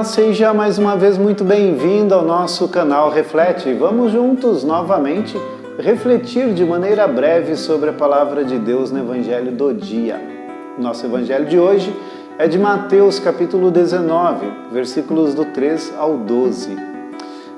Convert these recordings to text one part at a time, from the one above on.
Olá, seja mais uma vez muito bem-vindo ao nosso canal Reflete. Vamos juntos novamente refletir de maneira breve sobre a Palavra de Deus no Evangelho do dia. Nosso Evangelho de hoje é de Mateus capítulo 19, versículos do 3 ao 12.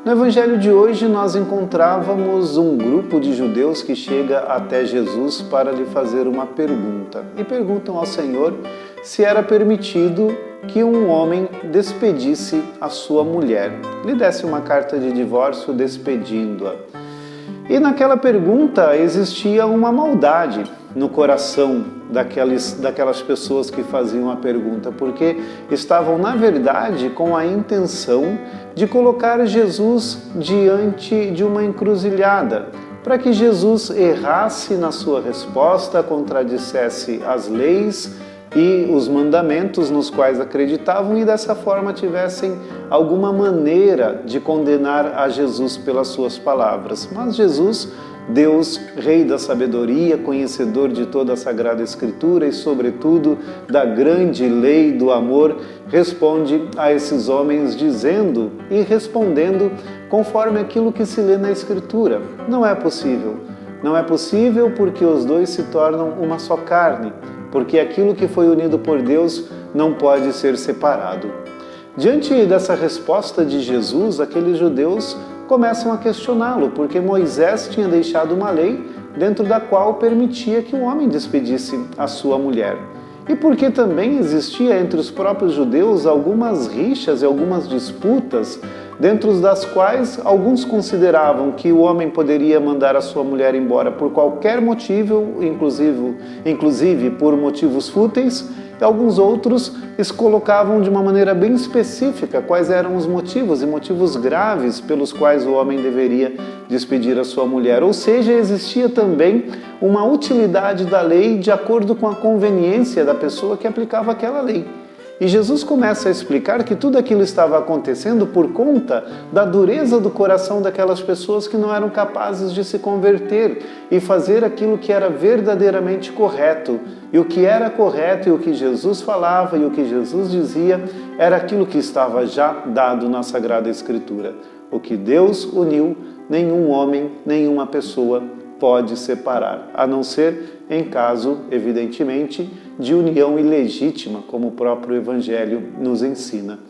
No Evangelho de hoje nós encontrávamos um grupo de judeus que chega até Jesus para lhe fazer uma pergunta. E perguntam ao Senhor se era permitido que um homem despedisse a sua mulher, lhe desse uma carta de divórcio despedindo-a. E naquela pergunta existia uma maldade no coração daquelas pessoas que faziam a pergunta, porque estavam, na verdade, com a intenção de colocar Jesus diante de uma encruzilhada, para que Jesus errasse na sua resposta, contradissesse as leis e os mandamentos nos quais acreditavam e dessa forma tivessem alguma maneira de condenar a Jesus pelas suas palavras. Mas Jesus, Deus, Rei da sabedoria, conhecedor de toda a Sagrada Escritura e sobretudo da grande lei do amor, responde a esses homens dizendo e respondendo conforme aquilo que se lê na Escritura. Não é possível. Não é possível porque os dois se tornam uma só carne, porque aquilo que foi unido por Deus não pode ser separado. Diante dessa resposta de Jesus, aqueles judeus começam a questioná-lo, porque Moisés tinha deixado uma lei dentro da qual permitia que o homem despedisse a sua mulher. E porque também existia entre os próprios judeus algumas rixas e algumas disputas, dentro das quais alguns consideravam que o homem poderia mandar a sua mulher embora por qualquer motivo, inclusive por motivos fúteis, e alguns outros colocavam de uma maneira bem específica quais eram os motivos, e motivos graves pelos quais o homem deveria despedir a sua mulher. Ou seja, existia também uma utilidade da lei de acordo com a conveniência da pessoa que aplicava aquela lei. E Jesus começa a explicar que tudo aquilo estava acontecendo por conta da dureza do coração daquelas pessoas que não eram capazes de se converter e fazer aquilo que era verdadeiramente correto. E o que era correto e o que Jesus falava e o que Jesus dizia era aquilo que estava já dado na Sagrada Escritura. O que Deus uniu, nenhum homem, nenhuma pessoa pode separar, a não ser em caso, evidentemente, de união ilegítima, como o próprio Evangelho nos ensina.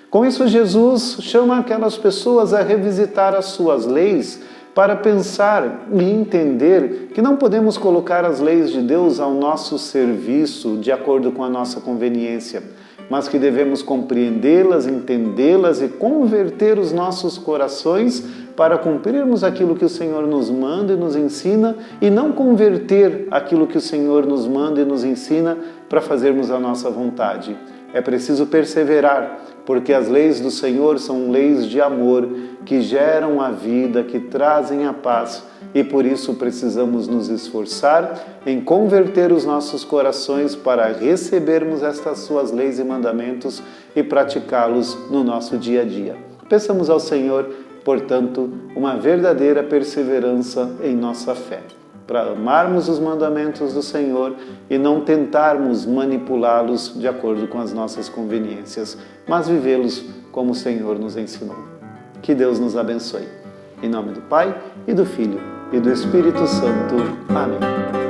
Com isso, Jesus chama aquelas pessoas a revisitar as suas leis para pensar e entender que não podemos colocar as leis de Deus ao nosso serviço de acordo com a nossa conveniência, mas que devemos compreendê-las, entendê-las e converter os nossos corações para cumprirmos aquilo que o Senhor nos manda e nos ensina e não converter aquilo que o Senhor nos manda e nos ensina para fazermos a nossa vontade. É preciso perseverar, porque as leis do Senhor são leis de amor que geram a vida, que trazem a paz e por isso precisamos nos esforçar em converter os nossos corações para recebermos estas suas leis e mandamentos e praticá-los no nosso dia a dia. Peçamos ao Senhor, portanto, uma verdadeira perseverança em nossa fé, para amarmos os mandamentos do Senhor e não tentarmos manipulá-los de acordo com as nossas conveniências, mas vivê-los como o Senhor nos ensinou. Que Deus nos abençoe. Em nome do Pai, e do Filho, e do Espírito Santo. Amém.